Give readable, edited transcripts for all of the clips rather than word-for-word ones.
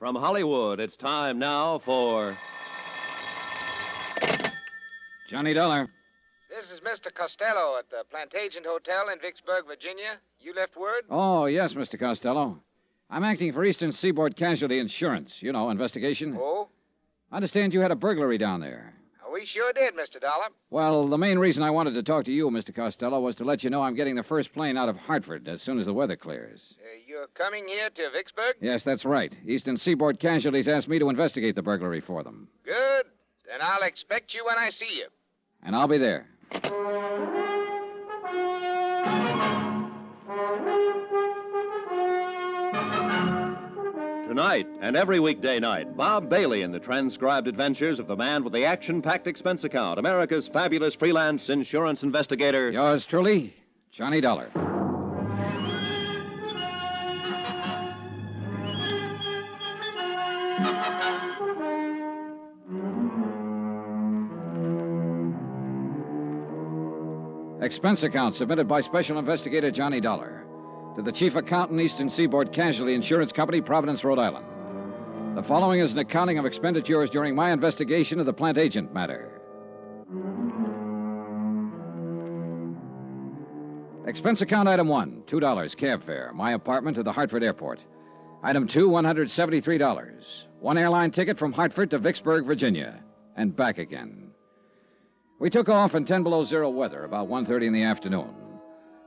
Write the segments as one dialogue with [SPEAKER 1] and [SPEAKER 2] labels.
[SPEAKER 1] From Hollywood, it's time now for
[SPEAKER 2] Johnny Dollar.
[SPEAKER 3] This is Mr. Costello at the Plantagent Hotel in Vicksburg, Virginia. You left word?
[SPEAKER 2] Oh, yes, Mr. Costello. I'm acting for Eastern Seaboard Casualty Insurance. You know, investigation.
[SPEAKER 3] Oh?
[SPEAKER 2] I understand you had a burglary down there.
[SPEAKER 3] We sure did, Mr. Dollop.
[SPEAKER 2] Well, the main reason I wanted to talk to you, Mr. Costello, was to let you know I'm getting the first plane out of Hartford as soon as the weather clears.
[SPEAKER 3] You're coming here to Vicksburg?
[SPEAKER 2] Yes, that's right. Eastern Seaboard Casualties asked me to investigate the burglary for them.
[SPEAKER 3] Good. Then I'll expect you when I see you.
[SPEAKER 2] And I'll be there.
[SPEAKER 1] Tonight and every weekday night, Bob Bailey in the transcribed adventures of the man with the action-packed expense account, America's fabulous freelance insurance investigator.
[SPEAKER 2] Yours truly, Johnny Dollar. Expense account submitted by Special Investigator Johnny Dollar to the Chief Accountant, Eastern Seaboard Casualty Insurance Company, Providence, Rhode Island. The following is an accounting of expenditures during my investigation of the Plantagent matter. Expense account item 1, $2, cab fare, my apartment to the Hartford airport. Item 2, $173. One airline ticket from Hartford to Vicksburg, Virginia, and back again. We took off in 10 below zero weather about 1:30 in the afternoon.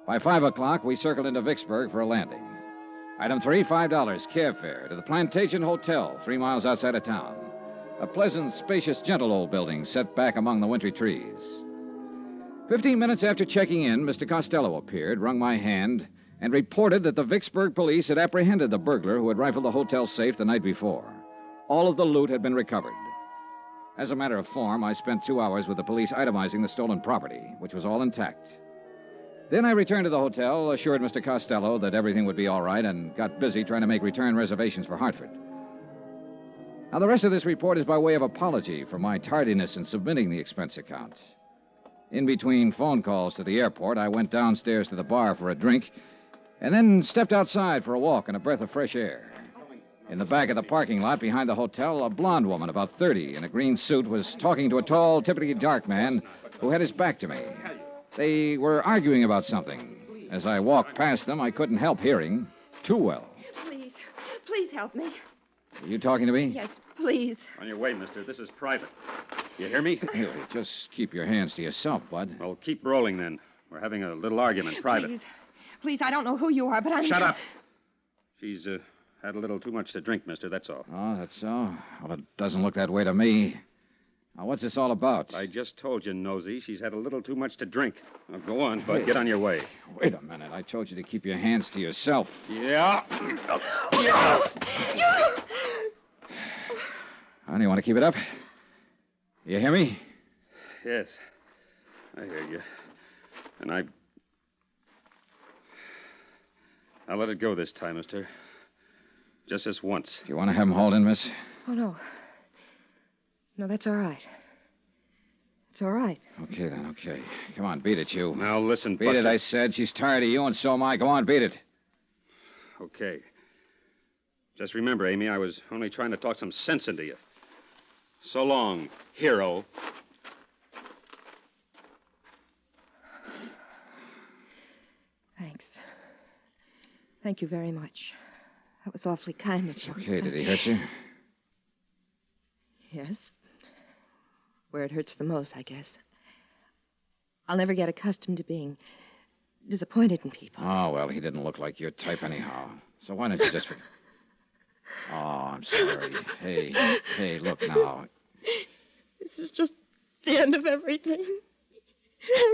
[SPEAKER 2] By 5 o'clock, we circled into Vicksburg for a landing. Item 3, $5, cab fare to the Plantagent Hotel, 3 miles outside of town. A pleasant, spacious, gentle old building set back among the wintry trees. 15 minutes after checking in, Mr. Costello appeared, wrung my hand, and reported that the Vicksburg police had apprehended the burglar who had rifled the hotel safe the night before. All of the loot had been recovered. As a matter of form, I spent 2 hours with the police itemizing the stolen property, which was all intact. Then I returned to the hotel, assured Mr. Costello that everything would be all right, and got busy trying to make return reservations for Hartford. Now, the rest of this report is by way of apology for my tardiness in submitting the expense account. In between phone calls to the airport, I went downstairs to the bar for a drink, and then stepped outside for a walk and a breath of fresh air. In the back of the parking lot behind the hotel, a blonde woman about 30 in a green suit was talking to a tall, typically dark man who had his back to me. They were arguing about something. As I walked past them, I couldn't help hearing too well.
[SPEAKER 4] Please help me.
[SPEAKER 2] Are you talking to me?
[SPEAKER 4] Yes, please.
[SPEAKER 5] On your way, mister. This is private. You hear me?
[SPEAKER 2] Hey, just keep your hands to yourself, bud.
[SPEAKER 5] Well, keep rolling, then. We're having a little argument, private.
[SPEAKER 4] Please, I don't know who you are, but I'm...
[SPEAKER 5] Shut up! She's, had a little too much to drink, mister, that's all.
[SPEAKER 2] Oh, that's so? Well, it doesn't look that way to me. Now, what's this all about?
[SPEAKER 5] I just told you, Nosy, she's had a little too much to drink. Now, go on, bud. Get on your way.
[SPEAKER 2] Wait a minute. I told you to keep your hands to yourself.
[SPEAKER 5] Yeah.
[SPEAKER 2] Honey, you want to keep it up? You hear me?
[SPEAKER 5] Yes. I hear you. And I'll let it go this time, mister. Just this once.
[SPEAKER 2] Do you want to have him hauled in, miss?
[SPEAKER 4] Oh, no. No, that's all right. It's all right.
[SPEAKER 2] Okay, then, okay. Come on, beat it, you.
[SPEAKER 5] Now, listen,
[SPEAKER 2] Beat
[SPEAKER 5] Buster.
[SPEAKER 2] it, I said. She's tired of you, and so am I. Go on, beat it.
[SPEAKER 5] Okay. Just remember, Amy, I was only trying to talk some sense into you. So long, hero.
[SPEAKER 4] Thanks. Thank you very much. That was awfully kind of you.
[SPEAKER 2] Okay, did he hurt you?
[SPEAKER 4] Yes. Where it hurts the most, I guess. I'll never get accustomed to being disappointed in people.
[SPEAKER 2] Oh, well, he didn't look like your type anyhow. So why don't you just... Oh, I'm sorry. Hey, look now.
[SPEAKER 4] This is just the end of everything.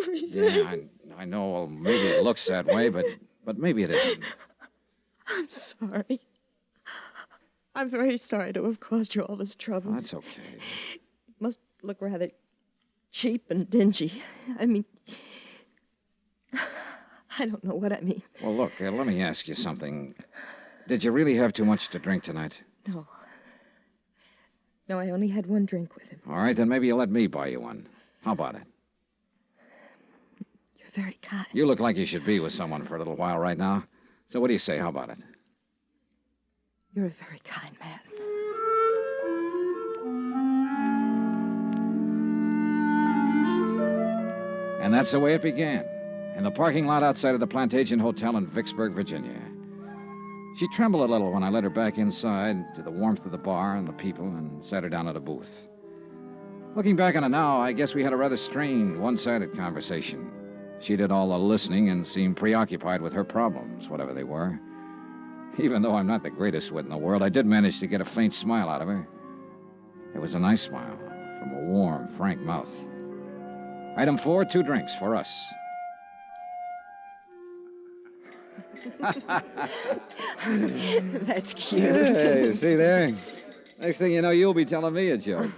[SPEAKER 4] Everything.
[SPEAKER 2] Yeah, I know. Well, maybe it looks that way, but maybe it isn't.
[SPEAKER 4] I'm sorry. I'm very sorry to have caused you all this trouble.
[SPEAKER 2] Oh, that's okay.
[SPEAKER 4] It must look rather cheap and dingy. I mean, I don't know what I mean.
[SPEAKER 2] Well, look, let me ask you something. Did you really have too much to drink tonight?
[SPEAKER 4] No. No, I only had one drink with him.
[SPEAKER 2] All right, then maybe you'll let me buy you one. How about it?
[SPEAKER 4] You're very kind.
[SPEAKER 2] You look like you should be with someone for a little while right now. So what do you say? How about it?
[SPEAKER 4] You're a very kind man.
[SPEAKER 2] that's the way it began, in the parking lot outside of the Plantagent Hotel in Vicksburg, Virginia. She trembled a little when I led her back inside to the warmth of the bar and the people and sat her down at a booth. Looking back on it now, I guess we had a rather strained, one-sided conversation. She did all the listening and seemed preoccupied with her problems, whatever they were. Even though I'm not the greatest wit in the world, I did manage to get a faint smile out of her. It was a nice smile from a warm, frank mouth. Item 4, 2 drinks for us.
[SPEAKER 4] That's cute.
[SPEAKER 2] Hey, see there? Next thing you know, you'll be telling me a joke.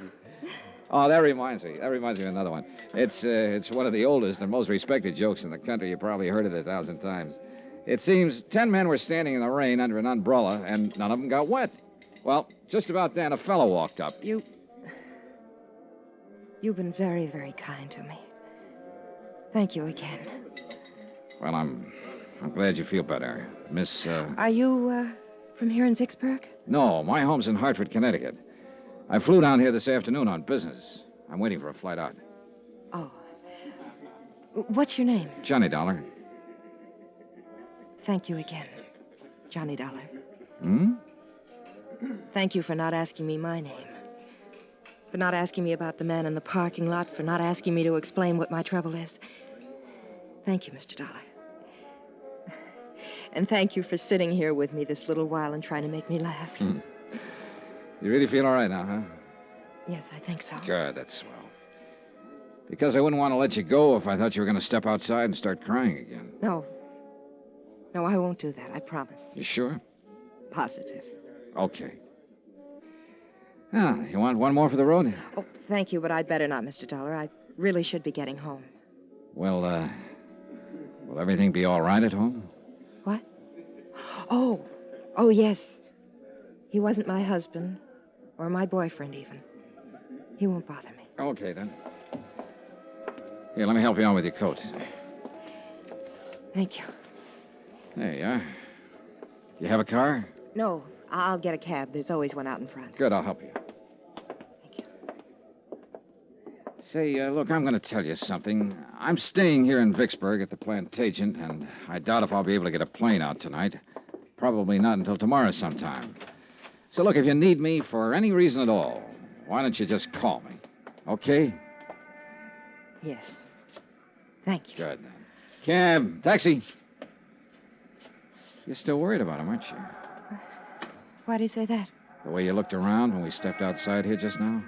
[SPEAKER 2] Oh, that reminds me. Of another one. It's one of the oldest and most respected jokes in the country. You probably heard it 1,000 times. It seems 10 men were standing in the rain under an umbrella, and none of them got wet. Well, just about then, a fellow walked up.
[SPEAKER 4] You've been very, very kind to me. Thank you again.
[SPEAKER 2] Well, I'm glad you feel better. Miss,
[SPEAKER 4] Are you, from here in Vicksburg?
[SPEAKER 2] No, my home's in Hartford, Connecticut. I flew down here this afternoon on business. I'm waiting for a flight out.
[SPEAKER 4] Oh. What's your name?
[SPEAKER 2] Johnny Dollar.
[SPEAKER 4] Thank you again, Johnny Dollar.
[SPEAKER 2] Hmm?
[SPEAKER 4] Thank you for not asking me my name. For not asking me about the man in the parking lot. For not asking me to explain what my trouble is. Thank you, Mr. Dollar. And thank you for sitting here with me this little while and trying to make me laugh.
[SPEAKER 2] You really feel all right now, huh?
[SPEAKER 4] Yes, I think so.
[SPEAKER 2] Good, that's swell. Because I wouldn't want to let you go if I thought you were going to step outside and start crying again.
[SPEAKER 4] No. No, I won't do that. I promise.
[SPEAKER 2] You sure?
[SPEAKER 4] Positive.
[SPEAKER 2] Okay. Ah, you want one more for the road?
[SPEAKER 4] Oh, thank you, but I'd better not, Mr. Dollar. I really should be getting home.
[SPEAKER 2] Well, will everything be all right at home?
[SPEAKER 4] What? Oh, yes. He wasn't my husband, or my boyfriend, even. He won't bother me.
[SPEAKER 2] Okay, then. Here, let me help you on with your coat.
[SPEAKER 4] Thank you.
[SPEAKER 2] There you are. You have a car?
[SPEAKER 4] No, I'll get a cab. There's always one out in front.
[SPEAKER 2] Good, I'll help you.
[SPEAKER 4] Thank you.
[SPEAKER 2] Say, look, I'm going to tell you something. I'm staying here in Vicksburg at the Plantagent, and I doubt if I'll be able to get a plane out tonight. Probably not until tomorrow sometime. So, look, if you need me for any reason at all, why don't you just call me? Okay?
[SPEAKER 4] Yes. Thank you.
[SPEAKER 2] Good, then. Cab, taxi. You're still worried about him, aren't you?
[SPEAKER 4] Why do you say that?
[SPEAKER 2] The way you looked around when we stepped outside here just now?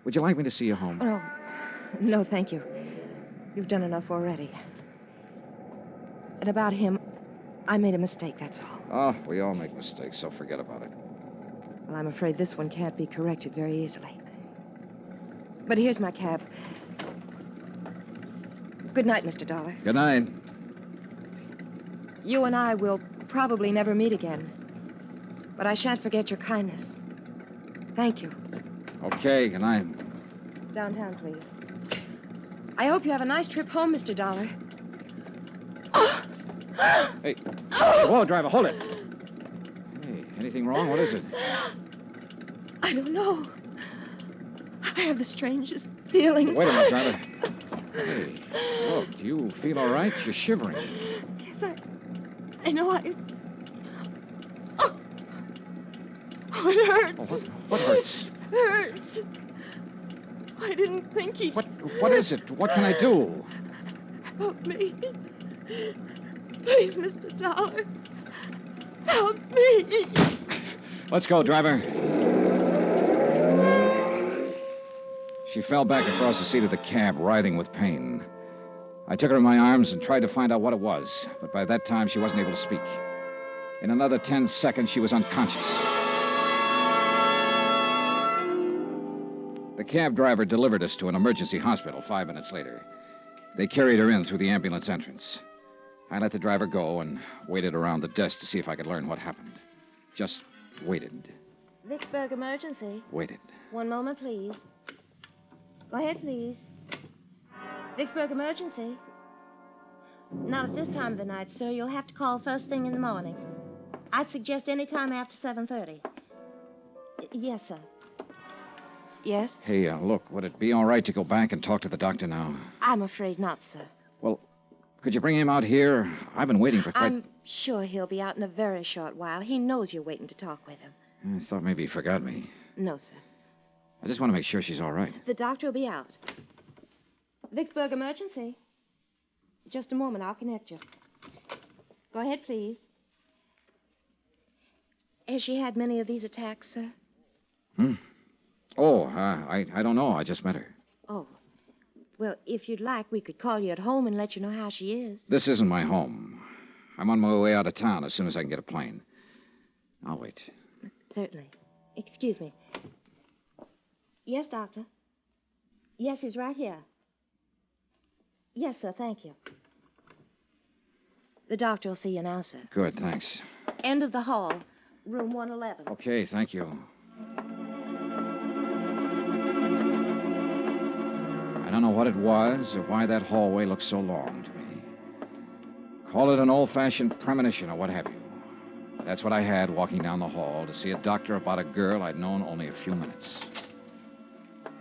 [SPEAKER 2] Would you like me to see you home?
[SPEAKER 4] Oh, no, thank you. You've done enough already. And about him, I made a mistake, that's all.
[SPEAKER 2] Oh, we all make mistakes, so forget about it.
[SPEAKER 4] Well, I'm afraid this one can't be corrected very easily. But here's my cab. Good night, Mr. Dollar.
[SPEAKER 2] Good night.
[SPEAKER 4] You and I will probably never meet again. But I shan't forget your kindness. Thank you.
[SPEAKER 2] Okay, good night.
[SPEAKER 4] Downtown, please. I hope you have a nice trip home, Mr. Dollar.
[SPEAKER 2] Hey, whoa, driver, hold it. Hey, anything wrong? What is it?
[SPEAKER 4] I don't know. I have the strangest feeling.
[SPEAKER 2] Wait a minute, driver. Hey, look, do you feel all right? You're shivering.
[SPEAKER 4] Yes, I know I... Oh, it hurts.
[SPEAKER 2] Oh, what hurts?
[SPEAKER 4] It hurts. I didn't think he...
[SPEAKER 2] What is it? What can I do?
[SPEAKER 4] Help me. Please, Mr. Dollar. Help me.
[SPEAKER 2] Let's go, driver. She fell back across the seat of the cab, writhing with pain. I took her in my arms and tried to find out what it was, but by that time she wasn't able to speak. In another 10 seconds, she was unconscious. The cab driver delivered us to an emergency hospital 5 minutes later. They carried her in through the ambulance entrance. I let the driver go and waited around the desk to see if I could learn what happened. Just waited.
[SPEAKER 6] Vicksburg emergency.
[SPEAKER 2] Waited.
[SPEAKER 6] One moment, please. Go ahead, please. Vicksburg emergency. Not at this time of the night, sir. You'll have to call first thing in the morning. I'd suggest any time after 7:30. Yes, sir.
[SPEAKER 4] Yes?
[SPEAKER 2] Hey, look, would it be all right to go back and talk to the doctor now?
[SPEAKER 6] I'm afraid not, sir.
[SPEAKER 2] Well, could you bring him out here? I've been waiting for quite...
[SPEAKER 6] I'm sure he'll be out in a very short while. He knows you're waiting to talk with him.
[SPEAKER 2] I thought maybe he forgot me.
[SPEAKER 6] No, sir.
[SPEAKER 2] I just want to make sure she's all right.
[SPEAKER 6] The doctor will be out. Vicksburg emergency. Just a moment, I'll connect you. Go ahead, please. Has she had many of these attacks, sir?
[SPEAKER 2] Oh, I don't know. I just met her.
[SPEAKER 6] Oh. Well, if you'd like, we could call you at home and let you know how she is.
[SPEAKER 2] This isn't my home. I'm on my way out of town as soon as I can get a plane. I'll wait.
[SPEAKER 6] Certainly. Excuse me. Yes, doctor. Yes, he's right here. Yes, sir, thank you. The doctor will see you now, sir.
[SPEAKER 2] Good, thanks.
[SPEAKER 6] End of the hall, room 111.
[SPEAKER 2] Okay, thank you. I don't know what it was or why that hallway looked so long to me. Call it an old-fashioned premonition or what have you. That's what I had walking down the hall to see a doctor about a girl I'd known only a few minutes.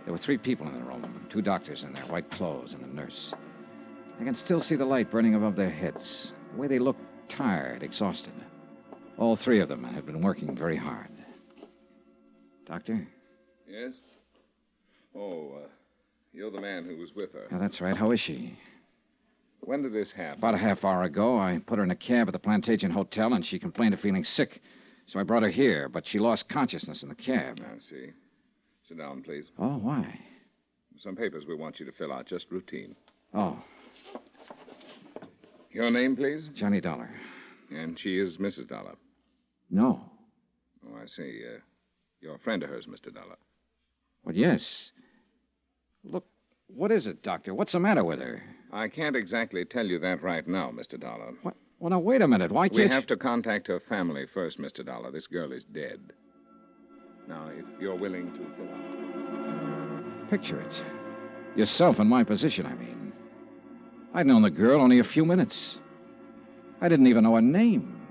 [SPEAKER 2] There were 3 people in the room, 2 doctors in their white clothes and a nurse. I can still see the light burning above their heads, the way they looked tired, exhausted. All 3 of them had been working very hard. Doctor?
[SPEAKER 7] Yes? Oh, you're the man who was with her.
[SPEAKER 2] Yeah, that's right. How is she?
[SPEAKER 7] When did this happen?
[SPEAKER 2] About a half hour ago, I put her in a cab at the Plantagent Hotel, and she complained of feeling sick. So I brought her here, but she lost consciousness in the cab.
[SPEAKER 7] I see. Sit down, please.
[SPEAKER 2] Oh, why?
[SPEAKER 7] Some papers we want you to fill out, just routine.
[SPEAKER 2] Oh,
[SPEAKER 7] Your name, please?
[SPEAKER 2] Johnny Dollar.
[SPEAKER 7] And she is Mrs. Dollar.
[SPEAKER 2] No.
[SPEAKER 7] Oh, I see. You're a friend of hers, Mr. Dollar.
[SPEAKER 2] Well, yes. Look, what is it, Doctor? What's the matter with her?
[SPEAKER 7] I can't exactly tell you that right now, Mr. Dollar.
[SPEAKER 2] What? Well, now, wait a minute. Why can't
[SPEAKER 7] We have to contact her family first, Mr. Dollar. This girl is dead. Now, if you're willing to fill out...
[SPEAKER 2] Picture it. Yourself in my position, I mean. I'd known the girl only a few minutes. I didn't even know her name.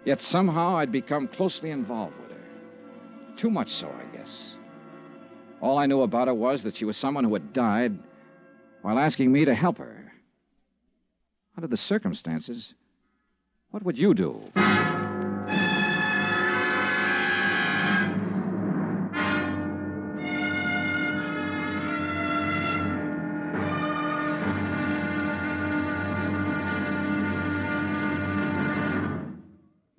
[SPEAKER 2] Yet somehow I'd become closely involved with her. Too much so, I guess. All I knew about her was that she was someone who had died while asking me to help her. Under the circumstances, what would you do?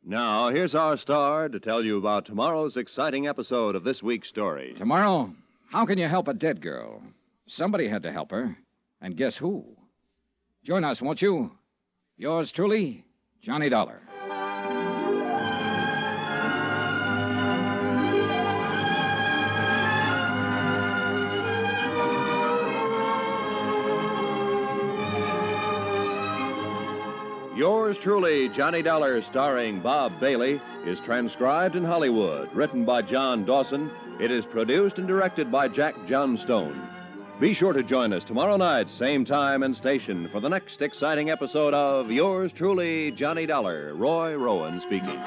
[SPEAKER 1] Now, here's our star to tell you about tomorrow's exciting episode of this week's story.
[SPEAKER 2] Tomorrow, how can you help a dead girl? Somebody had to help her. And guess who? Join us, won't you? Yours truly, Johnny Dollar.
[SPEAKER 1] Yours truly, Johnny Dollar, starring Bob Bailey, is transcribed in Hollywood, written by John Dawson. It is produced and directed by Jack Johnstone. Be sure to join us tomorrow night, same time and station, for the next exciting episode of Yours truly, Johnny Dollar. Roy Rowan speaking.